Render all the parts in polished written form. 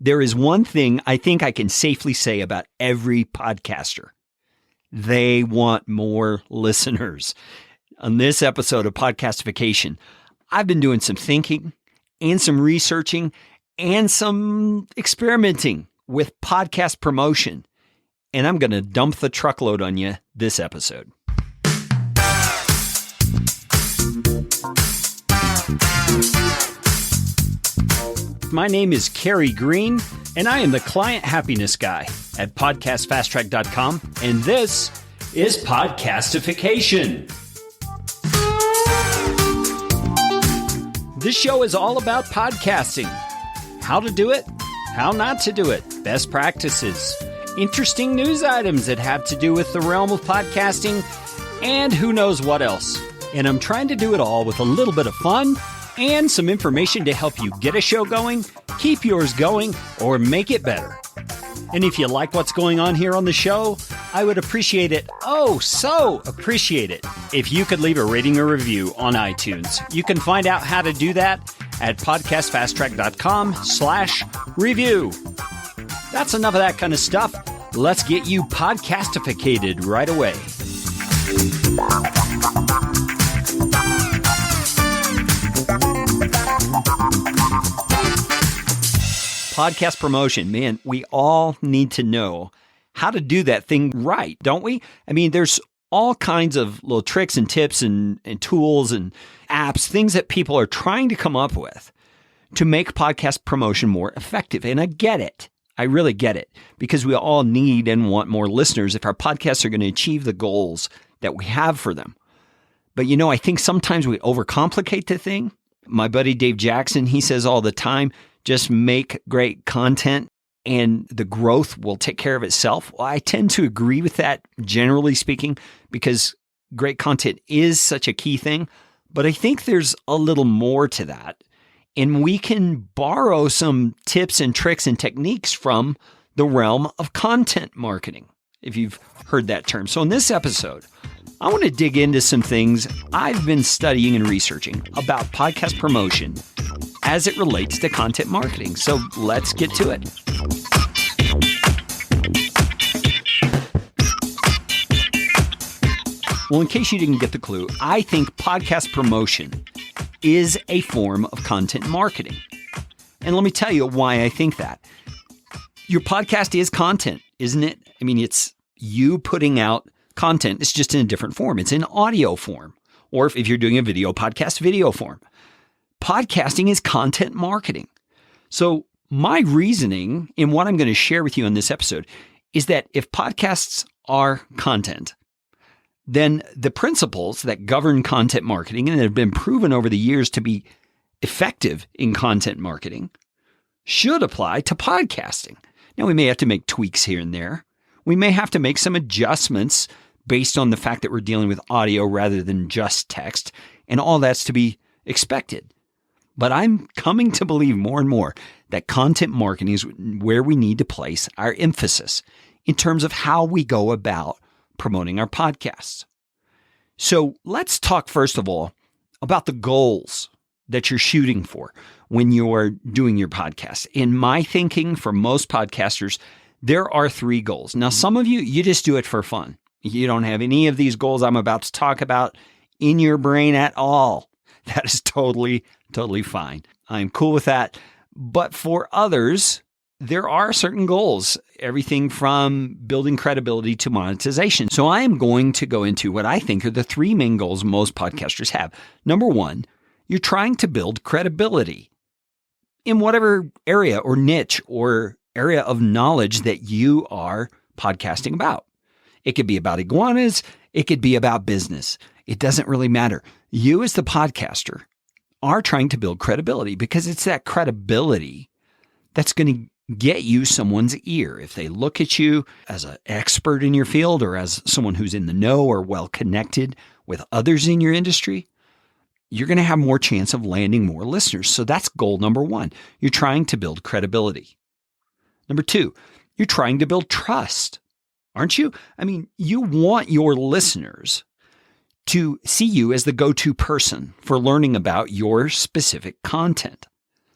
There is one thing I think I can safely say about every podcaster. They want more listeners. On this episode of Podcastification, I've been doing some thinking and some researching and some experimenting with podcast promotion. And I'm going to dump the truckload on you this episode. My name is Kerry Green, and I am the Client Happiness Guy at podcastfasttrack.com, and this is Podcastification. This show is all about podcasting. How to do it, how not to do it, best practices, interesting news items that have to do with the realm of podcasting, and who knows what else. And I'm trying to do it all with a little bit of fun and some information to help you get a show going, keep yours going, or make it better. And if you like what's going on here on the show, I would appreciate it, so appreciate it, if you could leave a rating or review on iTunes. You can find out how to do that at podcastfasttrack.com/review. That's enough of that kind of stuff. Let's get you podcastificated right away. Podcast promotion, man, we all need to know how to do that thing right, don't we? I mean, there's all kinds of little tricks and tips and tools and apps, things that people are trying to come up with to make podcast promotion more effective. And I get it. I really get it, because we all need and want more listeners if our podcasts are going to achieve the goals that we have for them. But I think sometimes we overcomplicate the thing. My buddy Dave Jackson, he says all the time, just make great content and the growth will take care of itself. Well, I tend to agree with that, generally speaking, because great content is such a key thing. But I think there's a little more to that. And we can borrow some tips and tricks and techniques from the realm of content marketing, if you've heard that term. So in this episode, I want to dig into some things I've been studying and researching about podcast promotion as it relates to content marketing. So let's get to it. Well, in case you didn't get the clue, I think podcast promotion is a form of content marketing. And let me tell you why I think that. Your podcast is content, isn't it? I mean, it's you putting out content. It's just in a different form. It's in audio form. Or if you're doing a video podcast, video form. Podcasting is content marketing. So my reasoning in what I'm going to share with you in this episode is that if podcasts are content, then the principles that govern content marketing and that have been proven over the years to be effective in content marketing should apply to podcasting. Now, we may have to make tweaks here and there. We may have to make some adjustments based on the fact that we're dealing with audio rather than just text, and all that's to be expected. But I'm coming to believe more and more that content marketing is where we need to place our emphasis in terms of how we go about promoting our podcasts. So let's talk first of all about the goals that you're shooting for when you're doing your podcast. In my thinking, for most podcasters, there are 3 goals. Now, some of you just do it for fun. You don't have any of these goals I'm about to talk about in your brain at all. That is totally fine. I'm cool with that. But for others, there are certain goals, everything from building credibility to monetization. So I am going to go into what I think are the 3 main goals most podcasters have. Number 1, you're trying to build credibility in whatever area or niche or area of knowledge that you are podcasting about. It could be about iguanas. It could be about business. It doesn't really matter. You as the podcaster are trying to build credibility because it's that credibility that's going to get you someone's ear. If they look at you as an expert in your field or as someone who's in the know or well connected with others in your industry, you're going to have more chance of landing more listeners. So that's goal number 1. You're trying to build credibility. Number 2, you're trying to build trust, aren't you? I mean, you want your listeners to see you as the go-to person for learning about your specific content.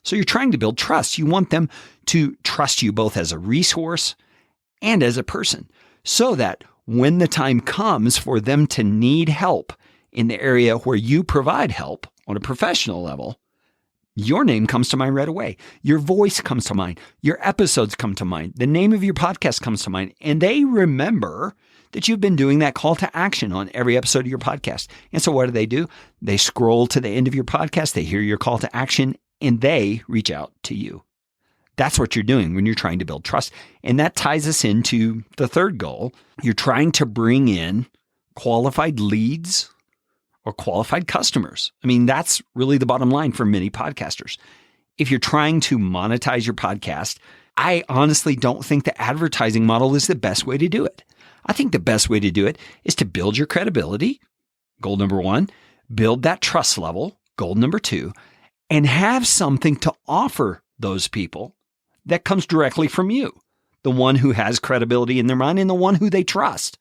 So you're trying to build trust. You want them to trust you both as a resource and as a person, so that when the time comes for them to need help in the area where you provide help on a professional level, your name comes to mind right away. Your voice comes to mind. Your episodes come to mind. The name of your podcast comes to mind. And they remember that you've been doing that call to action on every episode of your podcast. And so what do? They scroll to the end of your podcast. They hear your call to action and they reach out to you. That's what you're doing when you're trying to build trust. And that ties us into the third goal. You're trying to bring in qualified leads or qualified customers. I mean, that's really the bottom line for many podcasters. If you're trying to monetize your podcast, I honestly don't think the advertising model is the best way to do it. I think the best way to do it is to build your credibility, goal number 1, build that trust level, goal number 2, and have something to offer those people that comes directly from you, the one who has credibility in their mind and the one who they trust.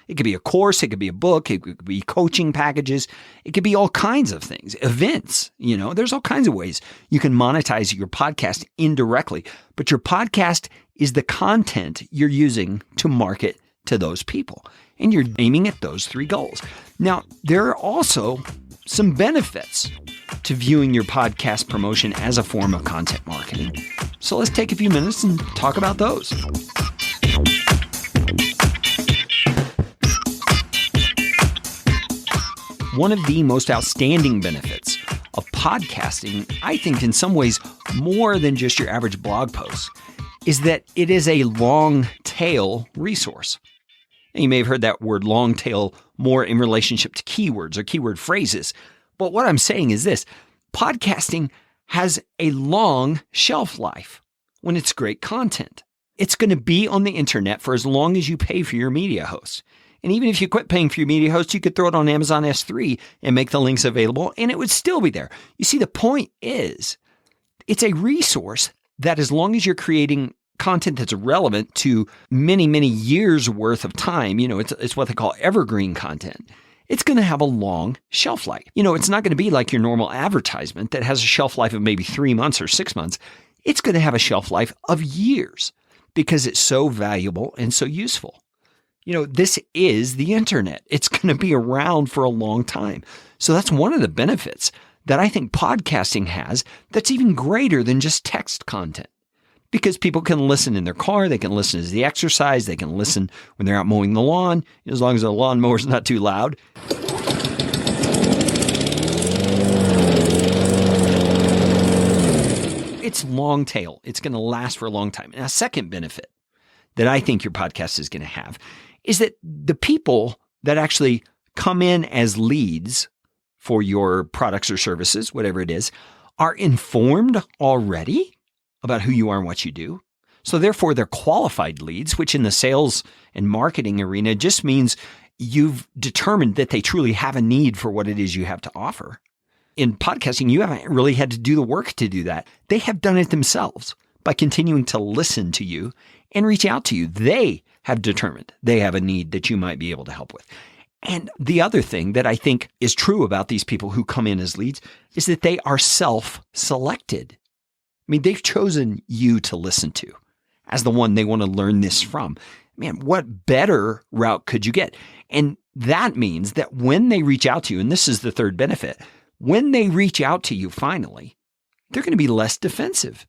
It could be a course, it could be a book, it could be coaching packages, it could be all kinds of things, events, there's all kinds of ways you can monetize your podcast indirectly, but your podcast is the content you're using to market to those people, and you're aiming at those 3 goals. Now, there are also some benefits to viewing your podcast promotion as a form of content marketing. So let's take a few minutes and talk about those. One of the most outstanding benefits of podcasting, I think in some ways more than just your average blog post, is that it is a long tail resource. And you may have heard that word long tail more in relationship to keywords or keyword phrases. But what I'm saying is this: podcasting has a long shelf life when it's great content. It's going to be on the internet for as long as you pay for your media host. And even if you quit paying for your media host, you could throw it on Amazon S3 and make the links available, and it would still be there. You see, the point is, it's a resource that as long as you're creating content that's relevant to many, many years worth of time, it's what they call evergreen content. It's going to have a long shelf life. It's not going to be like your normal advertisement that has a shelf life of maybe 3 months or 6 months. It's going to have a shelf life of years because it's so valuable and so useful. This is the internet. It's going to be around for a long time. So that's one of the benefits that I think podcasting has that's even greater than just text content. Because people can listen in their car, they can listen as they exercise, they can listen when they're out mowing the lawn, as long as the lawnmower's not too loud. It's long tail. It's going to last for a long time. And a second benefit that I think your podcast is going to have is that the people that actually come in as leads for your products or services, whatever it is, are informed already about who you are and what you do. So therefore, they're qualified leads, which in the sales and marketing arena just means you've determined that they truly have a need for what it is you have to offer. In podcasting, you haven't really had to do the work to do that. They have done it themselves by continuing to listen to you and reach out to you. They have determined they have a need that you might be able to help with. And the other thing that I think is true about these people who come in as leads is that they are self-selected. I mean, they've chosen you to listen to as the one they want to learn this from. Man, what better route could you get? And that means that when they reach out to you, and this is the third benefit, when they reach out to you finally, they're going to be less defensive.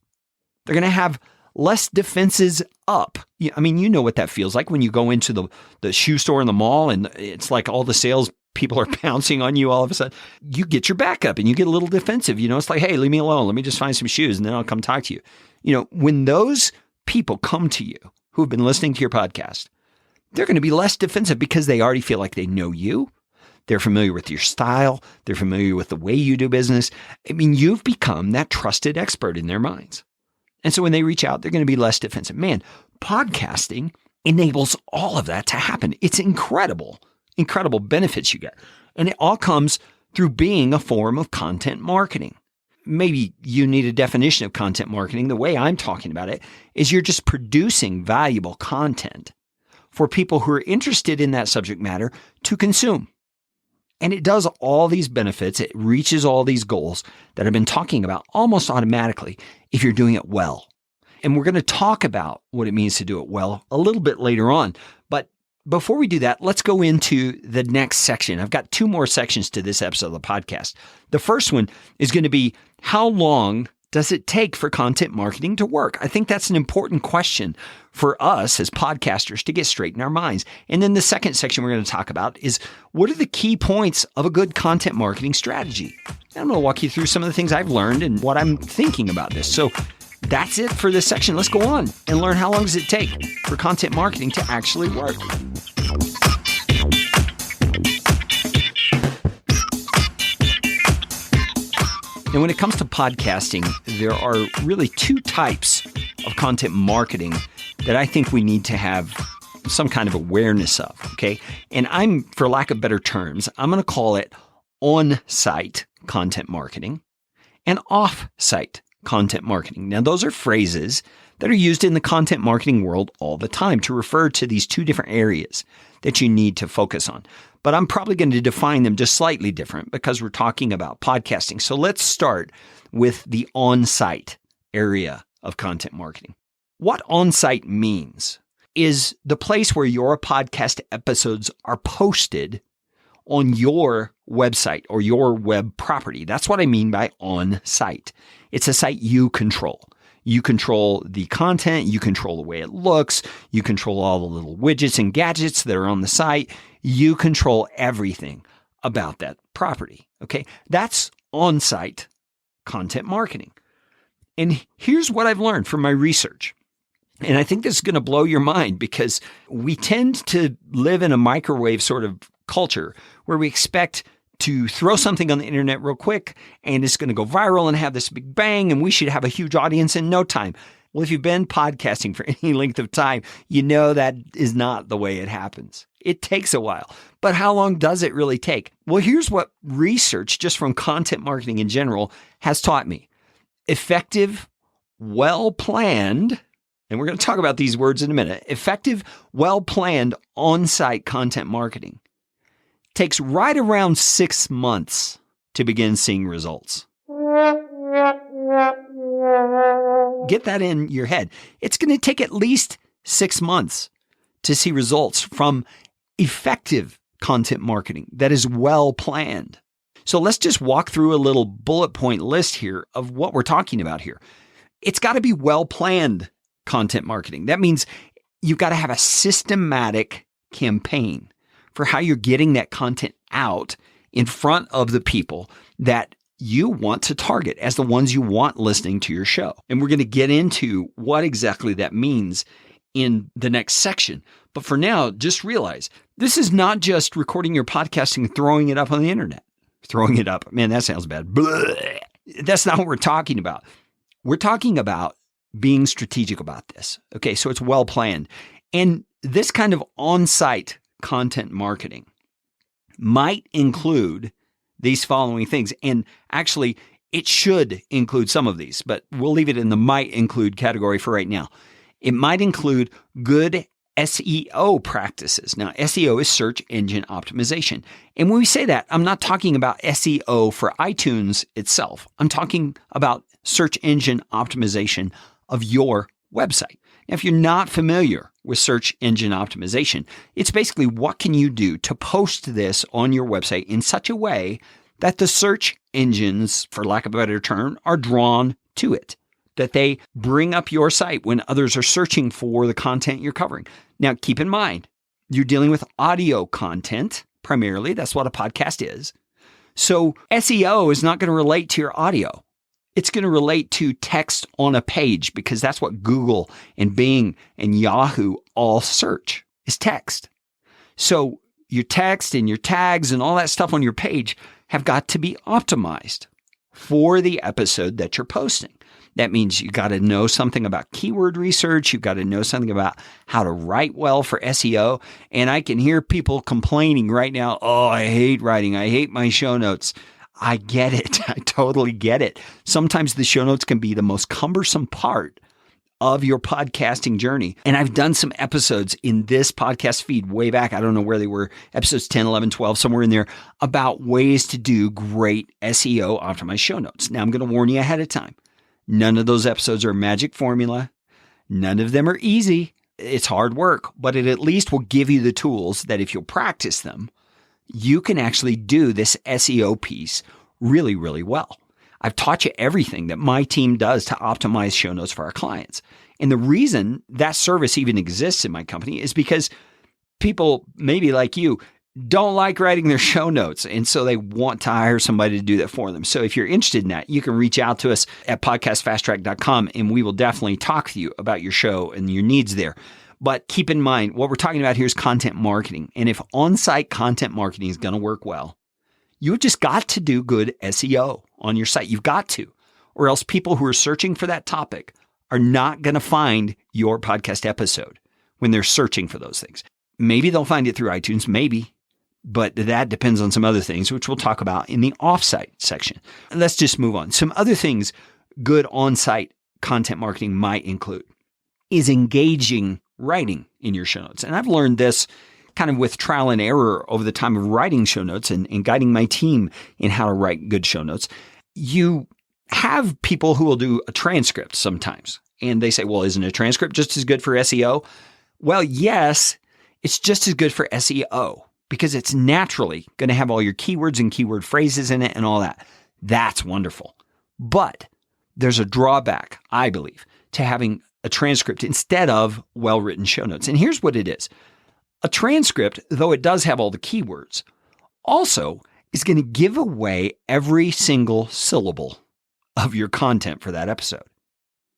They're going to have less defenses up. I mean, you know what that feels like when you go into the shoe store in the mall and it's like all the sales people are pouncing on you all of a sudden. You get your back up and you get a little defensive. It's like, hey, leave me alone. Let me just find some shoes and then I'll come talk to you. When those people come to you who have been listening to your podcast, they're going to be less defensive because they already feel like they know you. They're familiar with your style. They're familiar with the way you do business. I mean, you've become that trusted expert in their minds. And so when they reach out, they're going to be less defensive. Man, podcasting enables all of that to happen. It's incredible benefits you get. And it all comes through being a form of content marketing. Maybe you need a definition of content marketing. The way I'm talking about it is you're just producing valuable content for people who are interested in that subject matter to consume. And it does all these benefits. It reaches all these goals that I've been talking about almost automatically if you're doing it well. And we're going to talk about what it means to do it well a little bit later on. But before we do that, let's go into the next section. I've got 2 more sections to this episode of the podcast. The first one is going to be, how long does it take for content marketing to work? I think that's an important question for us as podcasters to get straight in our minds. And then the second section we're going to talk about is, what are the key points of a good content marketing strategy? And I'm going to walk you through some of the things I've learned and what I'm thinking about this. So that's it for this section. Let's go on and learn, how long does it take for content marketing to actually work? And when it comes to podcasting, there are really 2 types of content marketing that I think we need to have some kind of awareness of, okay? And for lack of better terms, I'm going to call it on-site content marketing and off-site content marketing. Now, those are phrases that are used in the content marketing world all the time to refer to these 2 different areas that you need to focus on. But I'm probably going to define them just slightly different because we're talking about podcasting. So let's start with the on-site area of content marketing. What on-site means is the place where your podcast episodes are posted on your website or your web property. That's what I mean by on-site. It's a site you control. You control the content, you control the way it looks, you control all the little widgets and gadgets that are on the site. You control everything about that property, okay? That's on-site content marketing. And here's what I've learned from my research. And I think this is going to blow your mind because we tend to live in a microwave sort of culture where we expect to throw something on the internet real quick and it's going to go viral and have this big bang and we should have a huge audience in no time. Well, if you've been podcasting for any length of time, you know that is not the way it happens. It takes a while. But how long does it really take? Well, here's what research just from content marketing in general has taught me. Effective, well-planned, and we're going to talk about these words in a minute. Effective, well-planned on-site content marketing takes right around 6 months to begin seeing results. Get that in your head. It's going to take at least 6 months to see results from effective content marketing that is well planned. So let's just walk through a little bullet point list here of what we're talking about here. It's got to be well planned content marketing. That means you've got to have a systematic campaign for how you're getting that content out in front of the people that you want to target as the ones you want listening to your show. And we're going to get into what exactly that means in the next section. But for now, just realize this is not just recording your podcasting and throwing it up on the internet. Throwing it up. Man, that sounds bad. Blech. That's not what we're talking about. We're talking about being strategic about this. Okay, so it's well planned. And this kind of on-site content marketing might include these following things. And actually, it should include some of these, but we'll leave it in the might include category for right now. It might include good SEO practices. Now, SEO is search engine optimization. And when we say that, I'm not talking about SEO for iTunes itself. I'm talking about search engine optimization of your website. Now, if you're not familiar with search engine optimization, it's basically what can you do to post this on your website in such a way that the search engines, for lack of a better term, are drawn to it, that they bring up your site when others are searching for the content you're covering. Now, keep in mind, you're dealing with audio content primarily. That's what a podcast is. So SEO is not going to relate to your audio. It's going to relate to text on a page because that's what Google and Bing and Yahoo all search is text. So your text and your tags and all that stuff on your page have got to be optimized for the episode that you're posting. That means you got to know something about keyword research. You've got to know something about how to write well for SEO. And I can hear people complaining right now, oh, I hate writing. I hate my show notes. I get it. I totally get it. Sometimes the show notes can be the most cumbersome part of your podcasting journey. And I've done some episodes in this podcast feed way back. I don't know where they were, episodes 10, 11, 12, somewhere in there, about ways to do great SEO optimized show notes. Now, I'm going to warn you ahead of time. None of those episodes are a magic formula. None of them are easy. It's hard work, but it at least will give you the tools that if you'll practice them, you can actually do this SEO piece really, really well. I've taught you everything that my team does to optimize show notes for our clients. And the reason that service even exists in my company is because people, maybe like you, don't like writing their show notes. And so they want to hire somebody to do that for them. So if you're interested in that, you can reach out to us at podcastfasttrack.com and we will definitely talk to you about your show and your needs there. But keep in mind, what we're talking about here is content marketing. And if on-site content marketing is going to work well, you've just got to do good SEO on your site. You've got to, or else people who are searching for that topic are not going to find your podcast episode when they're searching for those things. Maybe they'll find it through iTunes, maybe, but that depends on some other things, which we'll talk about in the offsite section. Let's just move on. Some other things good on-site content marketing might include is engaging writing in your show notes. And I've learned this kind of with trial and error over the time of writing show notes and guiding my team in how to write good show notes. You have people who will do a transcript sometimes, and they say, well, isn't a transcript just as good for SEO? Well, yes, it's just as good for SEO because it's naturally going to have all your keywords and keyword phrases in it and all that. That's wonderful. But there's a drawback, I believe, to having a transcript instead of well-written show notes. And here's what it is. A transcript, though it does have all the keywords, also is going to give away every single syllable of your content for that episode.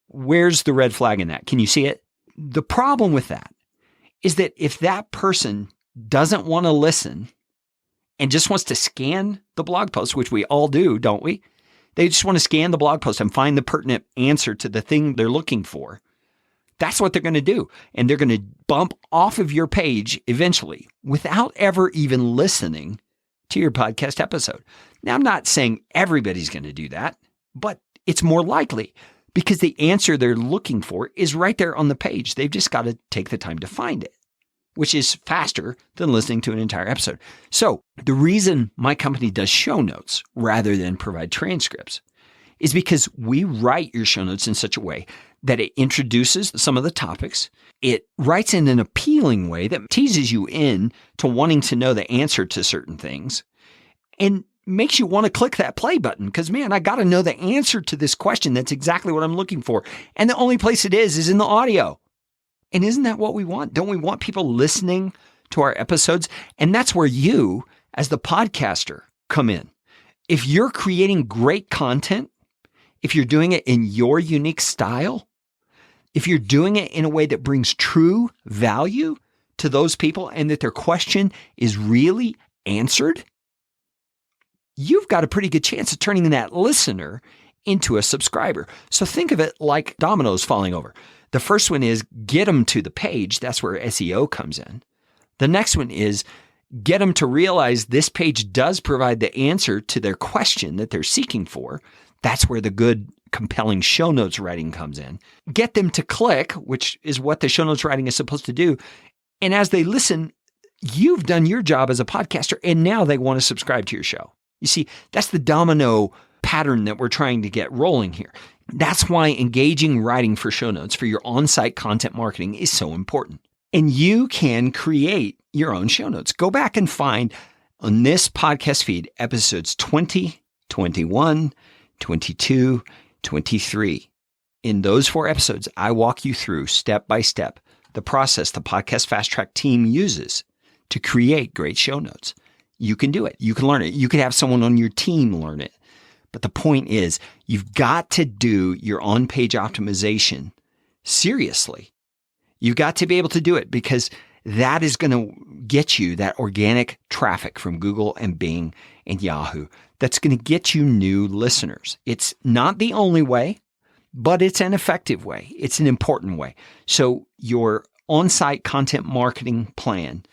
Where's the red flag in that? Can you see it? The problem with that is that if that person doesn't want to listen and just wants to scan the blog post, which we all do, don't we? They just want to scan the blog post and find the pertinent answer to the thing they're looking for. That's what they're going to do. And they're going to bump off of your page eventually without ever even listening to your podcast episode. Now, I'm not saying everybody's going to do that, but it's more likely because the answer they're looking for is right there on the page. They've just got to take the time to find it, which is faster than listening to an entire episode. So the reason my company does show notes rather than provide transcripts is because we write your show notes in such a way that it introduces some of the topics. It writes in an appealing way that teases you in to wanting to know the answer to certain things and makes you want to click that play button because, man, I got to know the answer to this question. That's exactly what I'm looking for. And the only place it is in the audio. And isn't that what we want? Don't we want people listening to our episodes? And that's where you, as the podcaster, come in. If you're creating great content, if you're doing it in your unique style, if you're doing it in a way that brings true value to those people and that their question is really answered, you've got a pretty good chance of turning that listener into a subscriber. So think of it like dominoes falling over. The first one is get them to the page. That's where SEO comes in. The next one is get them to realize this page does provide the answer to their question that they're seeking for. That's where the good, compelling show notes writing comes in. Get them to click, which is what the show notes writing is supposed to do. And as they listen, you've done your job as a podcaster, and now they want to subscribe to your show. You see, that's the domino pattern that we're trying to get rolling here. That's why engaging writing for show notes for your on-site content marketing is so important. And you can create your own show notes. Go back and find on this podcast feed episodes 20, 21, 22, 23. In those 4 episodes, I walk you through step by step the process the Podcast Fast Track team uses to create great show notes. You can do it. You can learn it. You can have someone on your team learn it. But the point is, you've got to do your on-page optimization seriously. You've got to be able to do it because that is going to get you that organic traffic from Google and Bing and Yahoo. That's going to get you new listeners. It's not the only way, but it's an effective way. It's an important way. So your on-site content marketing plan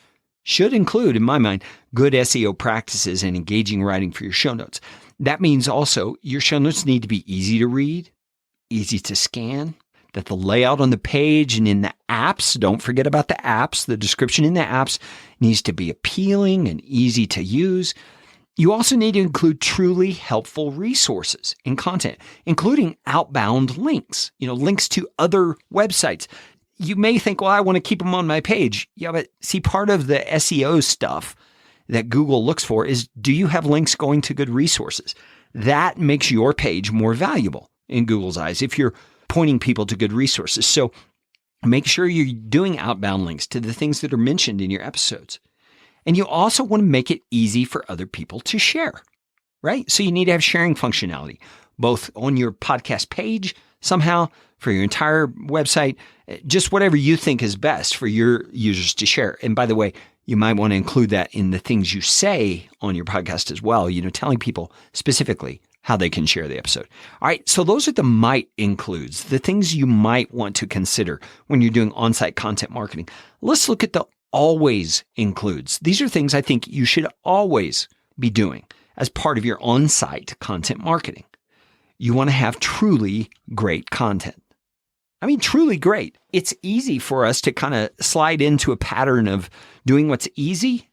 should include, in my mind, good SEO practices and engaging writing for your show notes. That means also your show notes need to be easy to read, easy to scan. that the layout on the page and in the apps, don't forget about the apps, the description in the apps needs to be appealing and easy to use. You also need to include truly helpful resources in content, including outbound links, links to other websites. You may think, well, I want to keep them on my page. Yeah, but see, part of the SEO stuff that Google looks for is, do you have links going to good resources? That makes your page more valuable in Google's eyes if you're pointing people to good resources. So make sure you're doing outbound links to the things that are mentioned in your episodes. And you also want to make it easy for other people to share, right? So you need to have sharing functionality, both on your podcast page somehow, for your entire website, just whatever you think is best for your users to share. And by the way, you might want to include that in the things you say on your podcast as well, telling people specifically how they can share the episode. All right, so those are the might includes, the things you might want to consider when you're doing on-site content marketing. Let's look at the always includes. These are things I think you should always be doing as part of your on-site content marketing. You want to have truly great content. I mean, truly great. It's easy for us to kind of slide into a pattern of doing what's easy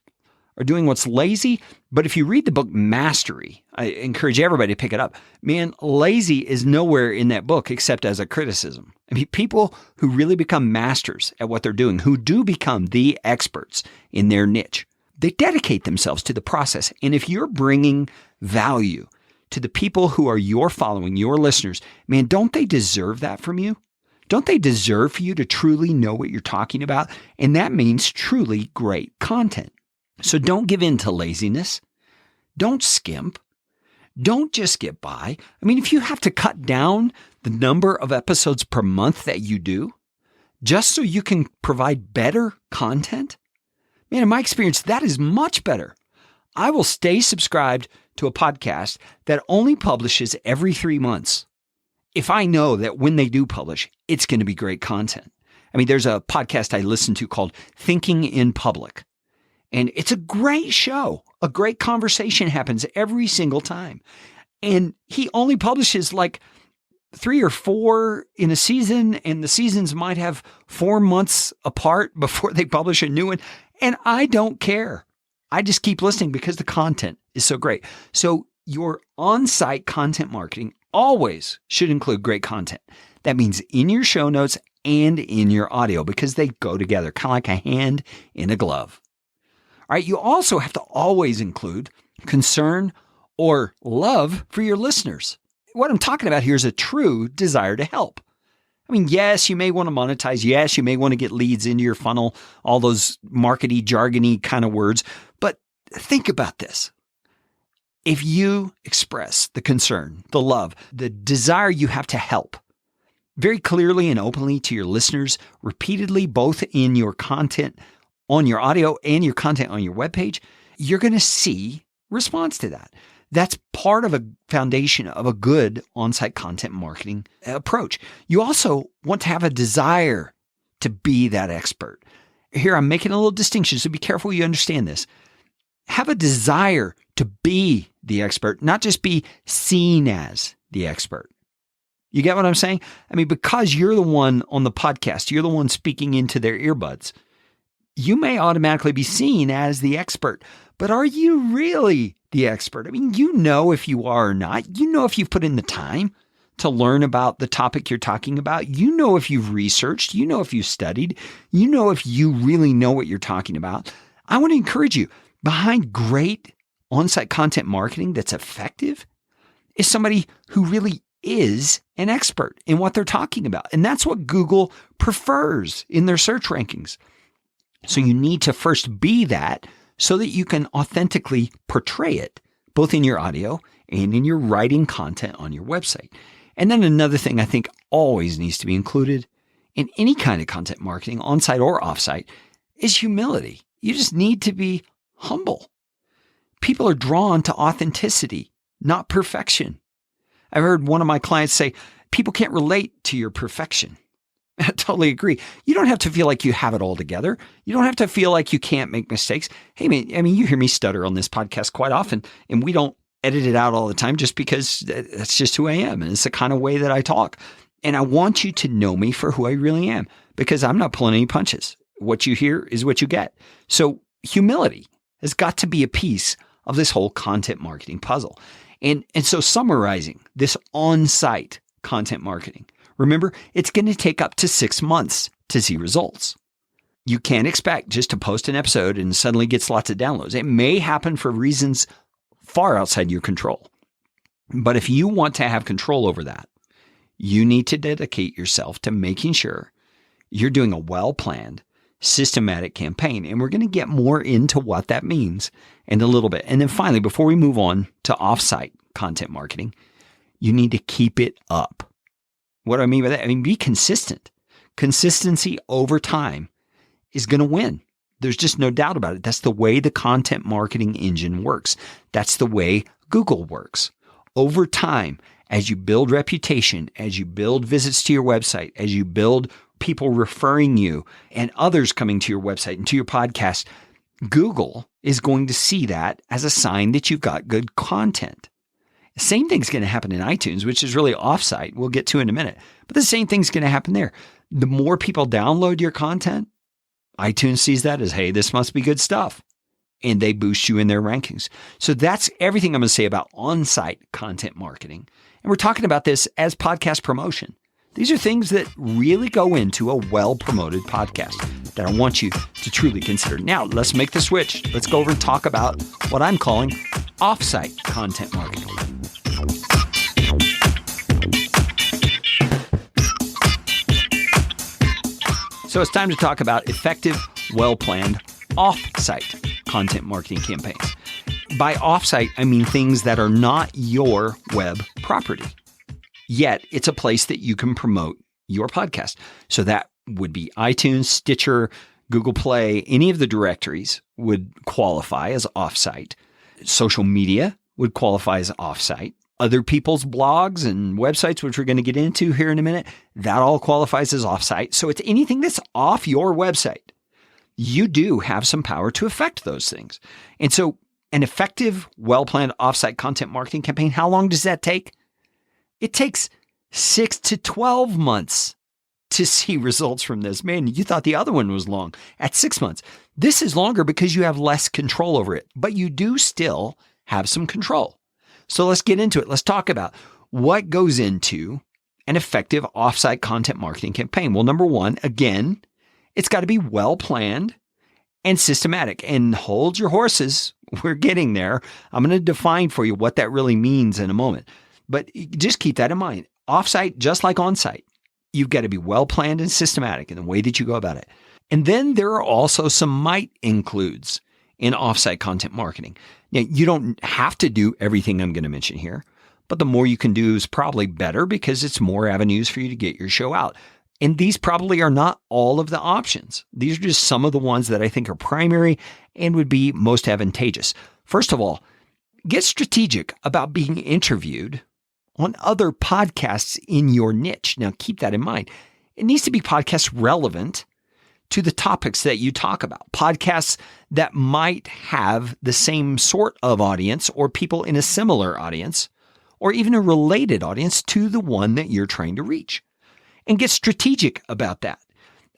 or doing what's lazy. But if you read the book Mastery, I encourage everybody to pick it up. Man, lazy is nowhere in that book except as a criticism. I mean, people who really become masters at what they're doing, who do become the experts in their niche, they dedicate themselves to the process. And if you're bringing value to the people who are your following, your listeners, man, don't they deserve that from you? Don't they deserve for you to truly know what you're talking about? And that means truly great content. So don't give in to laziness. Don't skimp. Don't just get by. I mean, if you have to cut down the number of episodes per month that you do, just so you can provide better content, man, in my experience, that is much better. I will stay subscribed to a podcast that only publishes every 3 months if I know that when they do publish, it's going to be great content. I mean, there's a podcast I listen to called Thinking in Public, and it's a great show. A great conversation happens every single time. And he only publishes like 3 or 4 in a season, and the seasons might have 4 months apart before they publish a new one. And I don't care. I just keep listening because the content is so great. So your on-site content marketing always should include great content. That means in your show notes and in your audio, because they go together, kind of like a hand in a glove. All right, you also have to always include concern or love for your listeners. What I'm talking about here is a true desire to help. I mean, yes, you may want to monetize. Yes, you may want to get leads into your funnel, all those markety, jargony kind of words. But think about this. If you express the concern, the love, the desire you have to help very clearly and openly to your listeners, repeatedly, both in your content on your audio and your content on your webpage, you're going to see response to that. That's part of a foundation of a good on-site content marketing approach. You also want to have a desire to be that expert. Here, I'm making a little distinction, so be careful you understand this. Have a desire to be the expert, not just be seen as the expert. You get what I'm saying? I mean, because you're the one on the podcast, you're the one speaking into their earbuds, you may automatically be seen as the expert, but are you really the expert? I mean, you know if you are or not. You know if you've put in the time to learn about the topic you're talking about. You know if you've researched. You know if you've studied. You know if you really know what you're talking about. I want to encourage you, behind great on-site content marketing that's effective is somebody who really is an expert in what they're talking about. And that's what Google prefers in their search rankings. So you need to first be that so that you can authentically portray it, both in your audio and in your writing content on your website. And then another thing I think always needs to be included in any kind of content marketing, on-site or off-site, is humility. You just need to be humble. People are drawn to authenticity, not perfection. I've heard one of my clients say, people can't relate to your perfection. I totally agree. You don't have to feel like you have it all together. You don't have to feel like you can't make mistakes. Hey, man, I mean, you hear me stutter on this podcast quite often, and we don't edit it out all the time just because that's just who I am. And it's the kind of way that I talk. And I want you to know me for who I really am, because I'm not pulling any punches. What you hear is what you get. So humility has got to be a piece of this whole content marketing puzzle. And so summarizing this on-site content marketing, remember, it's going to take up to 6 months to see results. You can't expect just to post an episode and suddenly gets lots of downloads. It may happen for reasons far outside your control. But if you want to have control over that, you need to dedicate yourself to making sure you're doing a well-planned, systematic campaign. And we're going to get more into what that means in a little bit. And then finally, before we move on to offsite content marketing, you need to keep it up. What do I mean by that? I mean, be consistent. Consistency over time is going to win. There's just no doubt about it. That's the way the content marketing engine works. That's the way Google works. Over time, as you build reputation, as you build visits to your website, as you build people referring you and others coming to your website and to your podcast, Google is going to see that as a sign that you've got good content. The same thing's going to happen in iTunes, which is really offsite. We'll get to in a minute. But the same thing's going to happen there. The more people download your content, iTunes sees that as, hey, this must be good stuff. And they boost you in their rankings. So that's everything I'm going to say about on-site content marketing. And we're talking about this as podcast promotion. These are things that really go into a well-promoted podcast that I want you to truly consider. Now, let's make the switch. Let's go over and talk about what I'm calling off-site content marketing. So it's time to talk about effective, well-planned off-site content marketing campaigns. By off-site, I mean things that are not your web property. Yet it's a place that you can promote your podcast. So that would be iTunes, Stitcher, Google Play, any of the directories would qualify as offsite. Social media would qualify as offsite. Other people's blogs and websites, which we're going to get into here in a minute, that all qualifies as offsite. So it's anything that's off your website. You do have some power to affect those things. And so an effective, well-planned offsite content marketing campaign, how long does that take? It takes 6 to 12 months to see results from this. Man, you thought the other one was long at 6 months. This is longer because you have less control over it, but you do still have some control. So let's get into it. Let's talk about what goes into an effective offsite content marketing campaign. Well, number one, again, it's got to be well-planned and systematic. And hold your horses. We're getting there. I'm going to define for you what that really means in a moment. But just keep that in mind. Offsite, just like onsite, you've got to be well-planned and systematic in the way that you go about it. And then there are also some might includes in offsite content marketing. Now, you don't have to do everything I'm going to mention here, but the more you can do is probably better because it's more avenues for you to get your show out. And these probably are not all of the options. These are just some of the ones that I think are primary and would be most advantageous. First of all, get strategic about being interviewed on other podcasts in your niche. Now, keep that in mind. It needs to be podcasts relevant to the topics that you talk about. Podcasts that might have the same sort of audience or people in a similar audience or even a related audience to the one that you're trying to reach. And get strategic about that.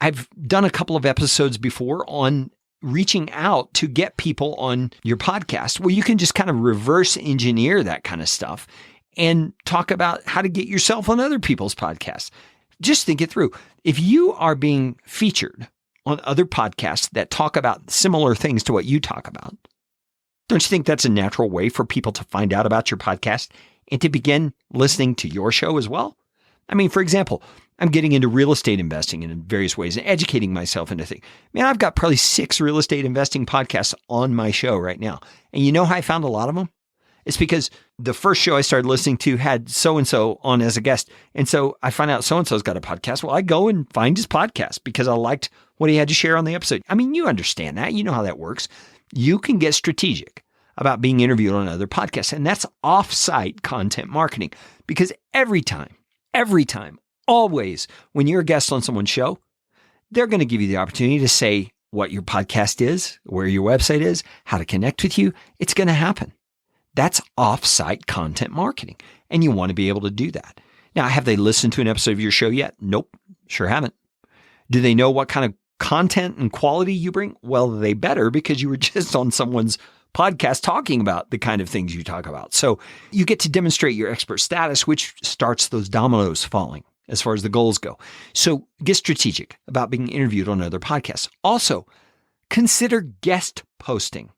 I've done a couple of episodes before on reaching out to get people on your podcast where you can just kind of reverse engineer that kind of stuff and talk about how to get yourself on other people's podcasts. Just think it through. If you are being featured on other podcasts that talk about similar things to what you talk about, don't you think that's a natural way for people to find out about your podcast and to begin listening to your show as well? I mean, for example, I'm getting into real estate investing in various ways and educating myself into things. Man, I've got probably 6 real estate investing podcasts on my show right now. And you know how I found a lot of them? It's because the first show I started listening to had so-and-so on as a guest. And so I find out so-and-so's got a podcast. Well, I go and find his podcast because I liked what he had to share on the episode. I mean, you understand that. You know how that works. You can get strategic about being interviewed on other podcasts. And that's off-site content marketing because every time, always, when you're a guest on someone's show, they're going to give you the opportunity to say what your podcast is, where your website is, how to connect with you. It's going to happen. That's off-site content marketing, and you want to be able to do that. Now, have they listened to an episode of your show yet? Nope, sure haven't. Do they know what kind of content and quality you bring? Well, they better, because you were just on someone's podcast talking about the kind of things you talk about. So you get to demonstrate your expert status, which starts those dominoes falling as far as the goals go. So get strategic about being interviewed on other podcasts. Also, consider guest posting.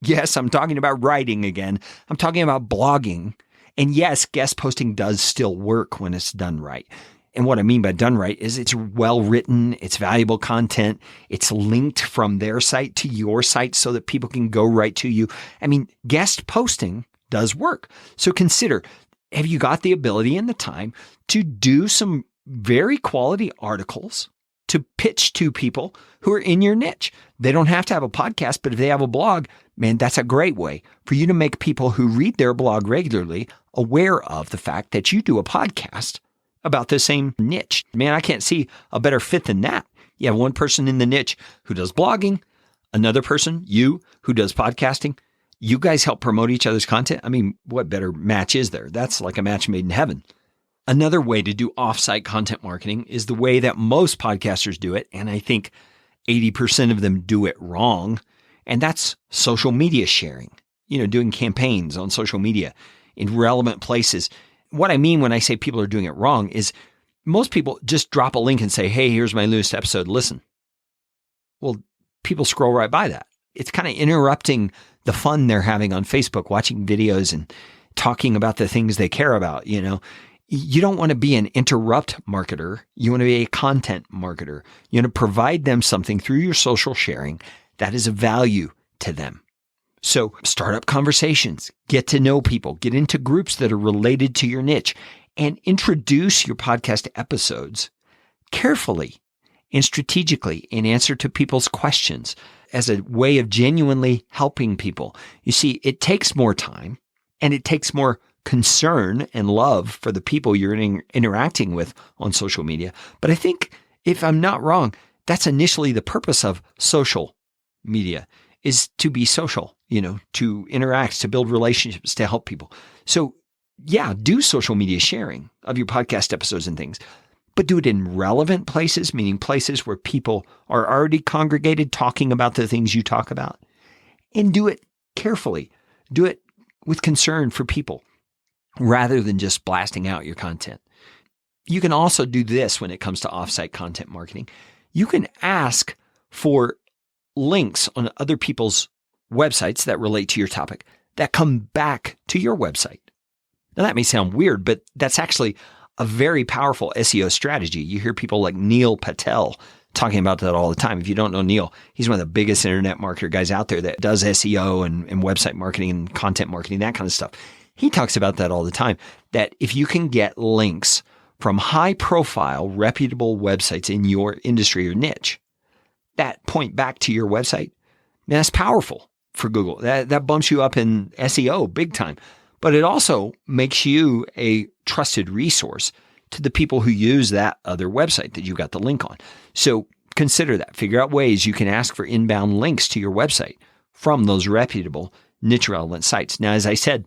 Yes, I'm talking about writing again. I'm talking about blogging. And yes, guest posting does still work when it's done right. And what I mean by done right is it's well written, it's valuable content, it's linked from their site to your site so that people can go right to you. I mean, guest posting does work. So consider, have you got the ability and the time to do some very quality articles to pitch to people who are in your niche? They don't have to have a podcast, but if they have a blog, man, that's a great way for you to make people who read their blog regularly aware of the fact that you do a podcast about the same niche. Man, I can't see a better fit than that. You have one person in the niche who does blogging, another person, you, who does podcasting. You guys help promote each other's content. I mean, what better match is there? That's like a match made in heaven. Another way to do offsite content marketing is the way that most podcasters do it, and I think 80% of them do it wrong, and that's social media sharing. Doing campaigns on social media in relevant places. What I mean when I say people are doing it wrong is most people just drop a link and say, hey, here's my newest episode, listen. Well, people scroll right by that. It's kind of interrupting the fun they're having on Facebook, watching videos and talking about the things they care about. You don't want to be an interrupt marketer. You want to be a content marketer. You want to provide them something through your social sharing that is of value to them. So start up conversations, get to know people, get into groups that are related to your niche, and introduce your podcast episodes carefully and strategically in answer to people's questions as a way of genuinely helping people. You see, it takes more time and it takes more concern and love for the people you're interacting with on social media. But I think, if I'm not wrong, that's initially the purpose of social media, is to be social, to interact, to build relationships, to help people. So yeah, do social media sharing of your podcast episodes and things, but do it in relevant places, meaning places where people are already congregated talking about the things you talk about, and do it carefully. Do it with concern for people rather than just blasting out your content. You can also do this when it comes to offsite content marketing. You can ask for links on other people's websites that relate to your topic that come back to your website. Now, that may sound weird, but that's actually a very powerful SEO strategy. You hear people like Neil Patel talking about that all the time. If you don't know Neil, he's one of the biggest internet marketer guys out there that does SEO and website marketing and content marketing, that kind of stuff. He talks about that all the time, that if you can get links from high-profile, reputable websites in your industry or niche that point back to your website, man, that's powerful for Google. That bumps you up in SEO big time. But it also makes you a trusted resource to the people who use that other website that you got the link on. So consider that. Figure out ways you can ask for inbound links to your website from those reputable, niche-relevant sites. Now, as I said,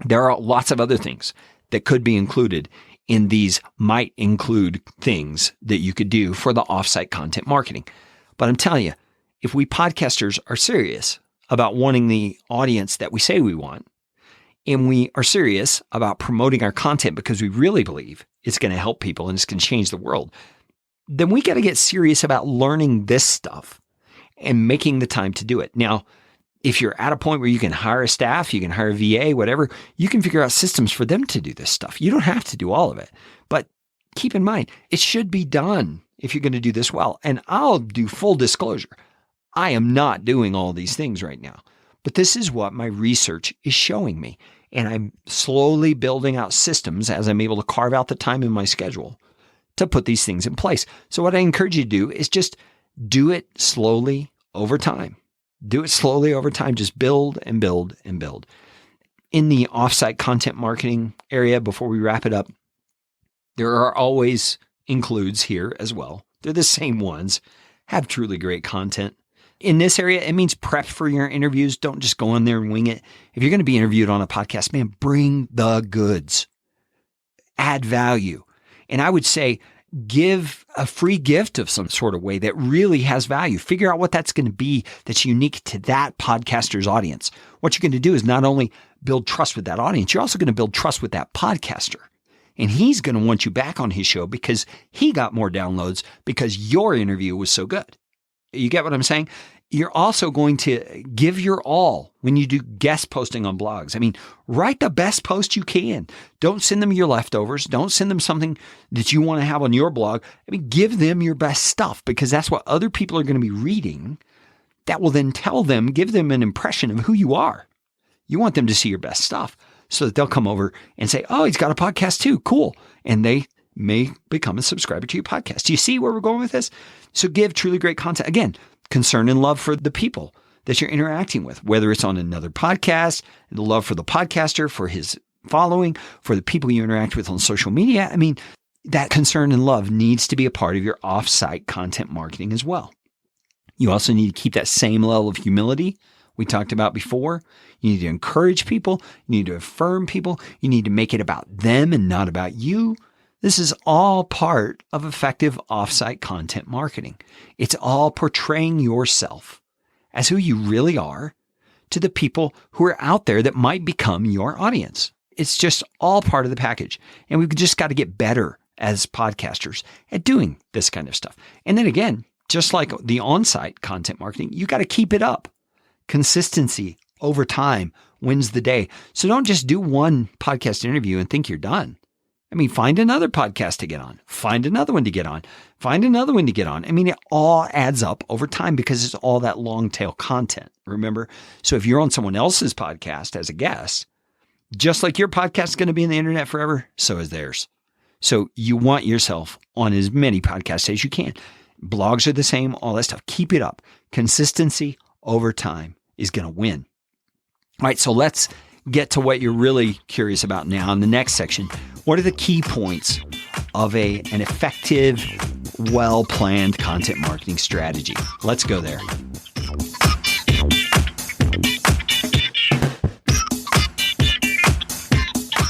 there are lots of other things that could be included in these might include things that you could do for the offsite content marketing. But I'm telling you, if we podcasters are serious about wanting the audience that we say we want, and we are serious about promoting our content because we really believe it's going to help people and it's going to change the world, then we got to get serious about learning this stuff and making the time to do it. Now, if you're at a point where you can hire a staff, you can hire a VA, whatever, you can figure out systems for them to do this stuff. You don't have to do all of it, but keep in mind, it should be done if you're going to do this well. And I'll do full disclosure. I am not doing all these things right now, but this is what my research is showing me. And I'm slowly building out systems as I'm able to carve out the time in my schedule to put these things in place. So what I encourage you to do is just do it slowly over time. Do it slowly over time. Just build and build and build. In the offsite content marketing area, before we wrap it up, there are always includes here as well. They're the same ones. Have truly great content. In this area, it means prep for your interviews. Don't just go in there and wing it. If you're going to be interviewed on a podcast, man, bring the goods. add value. And I would say give a free gift of some sort of way that really has value. Figure out what that's going to be that's unique to that podcaster's audience. What you're going to do is not only build trust with that audience, you're also going to build trust with that podcaster. And he's going to want you back on his show because he got more downloads because your interview was so good. You get what I'm saying? You're also going to give your all when you do guest posting on blogs. I mean, write the best post you can. Don't send them your leftovers. Don't send them something that you want to have on your blog. I mean, give them your best stuff because that's what other people are going to be reading. That will then give them an impression of who you are. You want them to see your best stuff so that they'll come over and say, oh, he's got a podcast too. Cool. And they may become a subscriber to your podcast. Do you see where we're going with this? So give truly great content. Again, concern and love for the people that you're interacting with, whether it's on another podcast, the love for the podcaster, for his following, for the people you interact with on social media. I mean, that concern and love needs to be a part of your offsite content marketing as well. You also need to keep that same level of humility we talked about before. You need to encourage people. You need to affirm people. You need to make it about them and not about you. This is all part of effective offsite content marketing. It's all portraying yourself as who you really are to the people who are out there that might become your audience. It's just all part of the package. And we've just got to get better as podcasters at doing this kind of stuff. And then again, just like the on-site content marketing, you got to keep it up. Consistency over time wins the day. So don't just do one podcast interview and think you're done. I mean, find another podcast to get on, find another one to get on, find another one to get on. I mean, it all adds up over time because it's all that long tail content, remember? So if you're on someone else's podcast as a guest, just like your podcast is going to be in the internet forever, so is theirs. So you want yourself on as many podcasts as you can. Blogs are the same, all that stuff. Keep it up. Consistency over time is going to win. All right, so let's get to what you're really curious about now in the next section. What are the key points of an effective, well-planned content marketing strategy? Let's go there.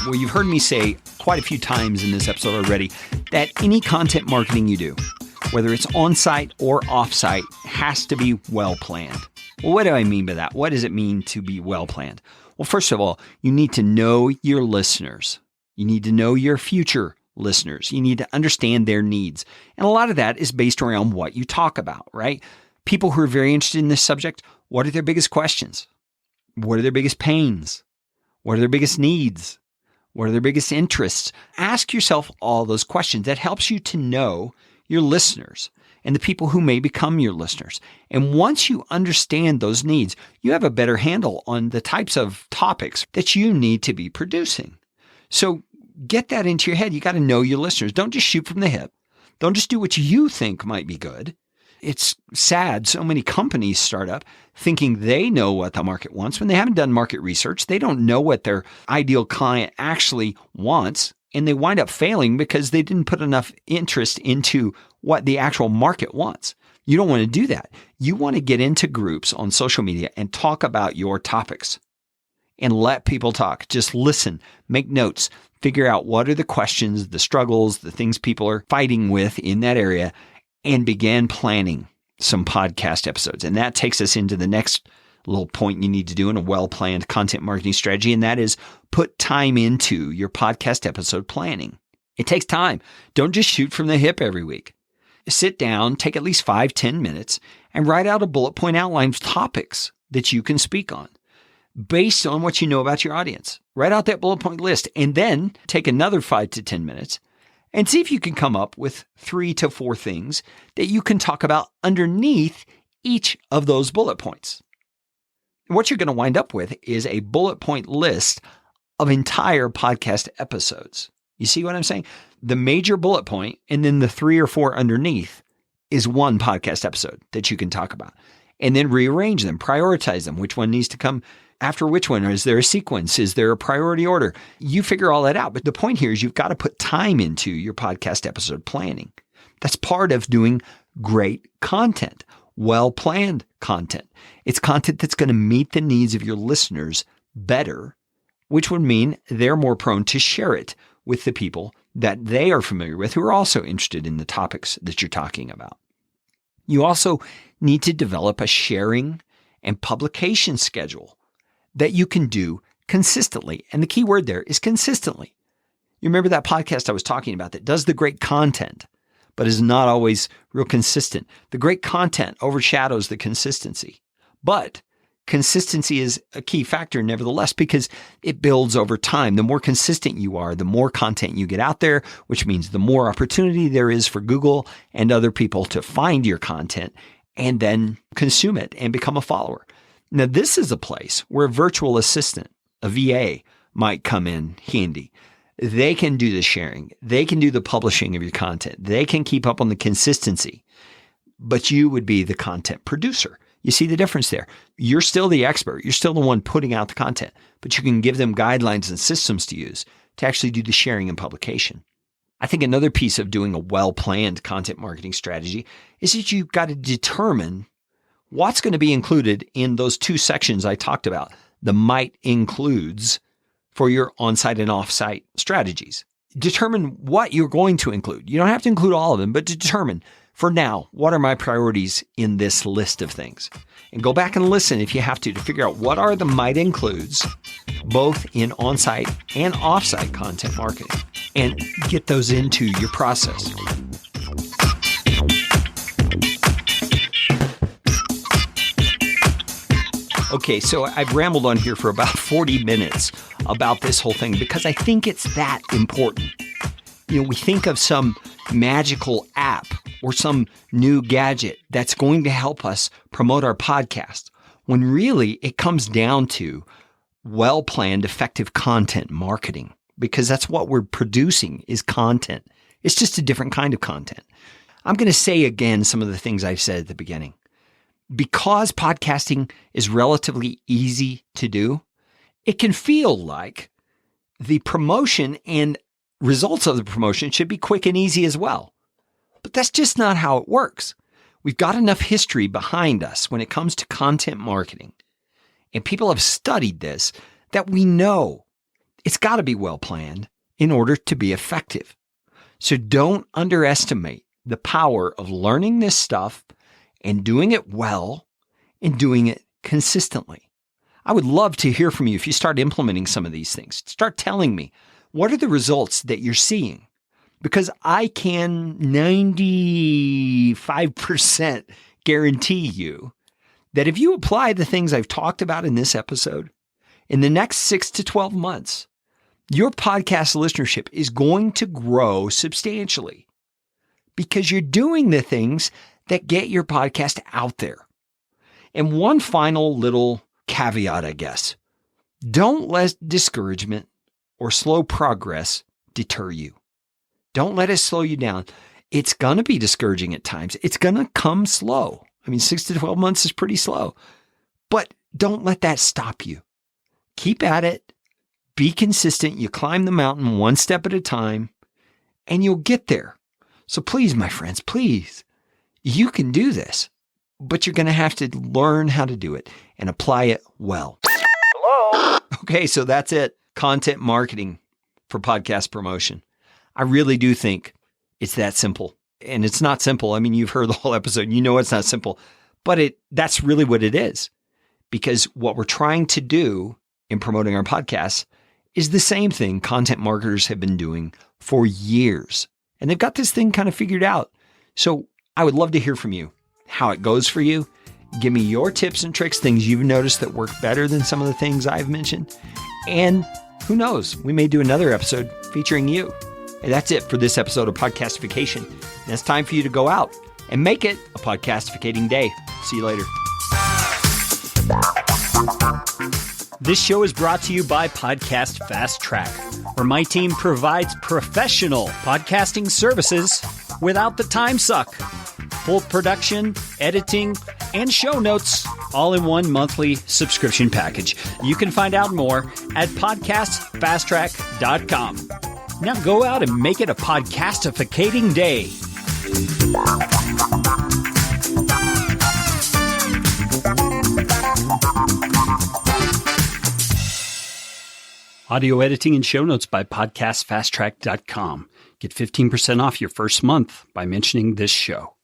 Well, you've heard me say quite a few times in this episode already that any content marketing you do, whether it's on-site or off-site, has to be well-planned. Well, what do I mean by that? What does it mean to be well-planned? Well, first of all, you need to know your listeners. You need to know your future listeners. You need to understand their needs. And a lot of that is based around what you talk about, right? People who are very interested in this subject, what are their biggest questions? What are their biggest pains? What are their biggest needs? What are their biggest interests? Ask yourself all those questions. That helps you to know your listeners and the people who may become your listeners. And once you understand those needs, you have a better handle on the types of topics that you need to be producing. So get that into your head. You got to know your listeners. Don't just shoot from the hip. Don't just do what you think might be good. It's sad. So many companies start up thinking they know what the market wants when they haven't done market research. They don't know what their ideal client actually wants. And they wind up failing because they didn't put enough interest into what the actual market wants. You don't want to do that. You want to get into groups on social media and talk about your topics and let people talk. Just listen, make notes, figure out what are the questions, the struggles, the things people are fighting with in that area, and begin planning some podcast episodes. And that takes us into the next little point you need to do in a well-planned content marketing strategy, and that is put time into your podcast episode planning. It takes time. Don't just shoot from the hip every week. Sit down, take at least 5-10 minutes, and write out a bullet point outline of topics that you can speak on based on what you know about your audience. Write out that bullet point list, and then take another 5 to 10 minutes and see if you can come up with 3 to 4 things that you can talk about underneath each of those bullet points. What you're going to wind up with is a bullet point list of entire podcast episodes. You see what I'm saying? The major bullet point and then the 3 or 4 underneath is one podcast episode that you can talk about. And then rearrange them, prioritize them. Which one needs to come after which one? Or is there a sequence? Is there a priority order? You figure all that out. But the point here is you've got to put time into your podcast episode planning. That's part of doing great content, well-planned content. It's content that's going to meet the needs of your listeners better, which would mean they're more prone to share it with the people that they are familiar with who are also interested in the topics that you're talking about. You also need to develop a sharing and publication schedule that you can do consistently. And the key word there is consistently. You remember that podcast I was talking about that does the great content, but is not always real consistent. The great content overshadows the consistency. But consistency is a key factor nevertheless because it builds over time. The more consistent you are, the more content you get out there, which means the more opportunity there is for Google and other people to find your content and then consume it and become a follower. Now, this is a place where a virtual assistant, a VA, might come in handy. They can do the sharing. They can do the publishing of your content. They can keep up on the consistency, but you would be the content producer. You see the difference there. You're still the expert. You're still the one putting out the content, but you can give them guidelines and systems to use to actually do the sharing and publication. I think another piece of doing a well-planned content marketing strategy is that you've got to determine what's going to be included in those two sections I talked about, the might includes for your on-site and off-site strategies. Determine what you're going to include. You don't have to include all of them, but determine, for now, what are my priorities in this list of things? And go back and listen if you have to figure out what are the might includes, both in on-site and off-site content marketing, and get those into your process. Okay, so I've rambled on here for about 40 minutes about this whole thing because I think it's that important. You know, we think of some magical app or some new gadget that's going to help us promote our podcast, when really it comes down to well-planned, effective content marketing, because that's what we're producing is content. It's just a different kind of content. I'm going to say again some of the things I said at the beginning. Because podcasting is relatively easy to do, it can feel like the promotion and results of the promotion should be quick and easy as well. But that's just not how it works. We've got enough history behind us when it comes to content marketing, and people have studied this, that we know it's got to be well planned in order to be effective. So don't underestimate the power of learning this stuff and doing it well and doing it consistently. I would love to hear from you if you start implementing some of these things. Start telling me, what are the results that you're seeing? Because I can 95% guarantee you that if you apply the things I've talked about in this episode, in the next 6 to 12 months, your podcast listenership is going to grow substantially because you're doing the things that get your podcast out there. And one final little caveat, I guess. Don't let discouragement or slow progress deter you. Don't let it slow you down. It's going to be discouraging at times. It's going to come slow. I mean, 6 to 12 months is pretty slow. But don't let that stop you. Keep at it. Be consistent. You climb the mountain one step at a time, and you'll get there. So please, my friends, please, you can do this, but you're going to have to learn how to do it and apply it well. Hello? Okay, so that's it. Content marketing for podcast promotion. I really do think it's that simple. And it's not simple. I mean, you've heard the whole episode. You know it's not simple, but that's really what it is. Because what we're trying to do in promoting our podcasts is the same thing content marketers have been doing for years. And they've got this thing kind of figured out. So I would love to hear from you, how it goes for you. Give me your tips and tricks, things you've noticed that work better than some of the things I've mentioned. And who knows, we may do another episode featuring you. And that's it for this episode of Podcastification. And it's time for you to go out and make it a podcastificating day. See you later. This show is brought to you by Podcast Fast Track, where my team provides professional podcasting services without the time suck. Full production, editing, and show notes, all in one monthly subscription package. You can find out more at podcastfasttrack.com. Now go out and make it a podcastificating day. Audio editing and show notes by podcastfasttrack.com. Get 15% off your first month by mentioning this show.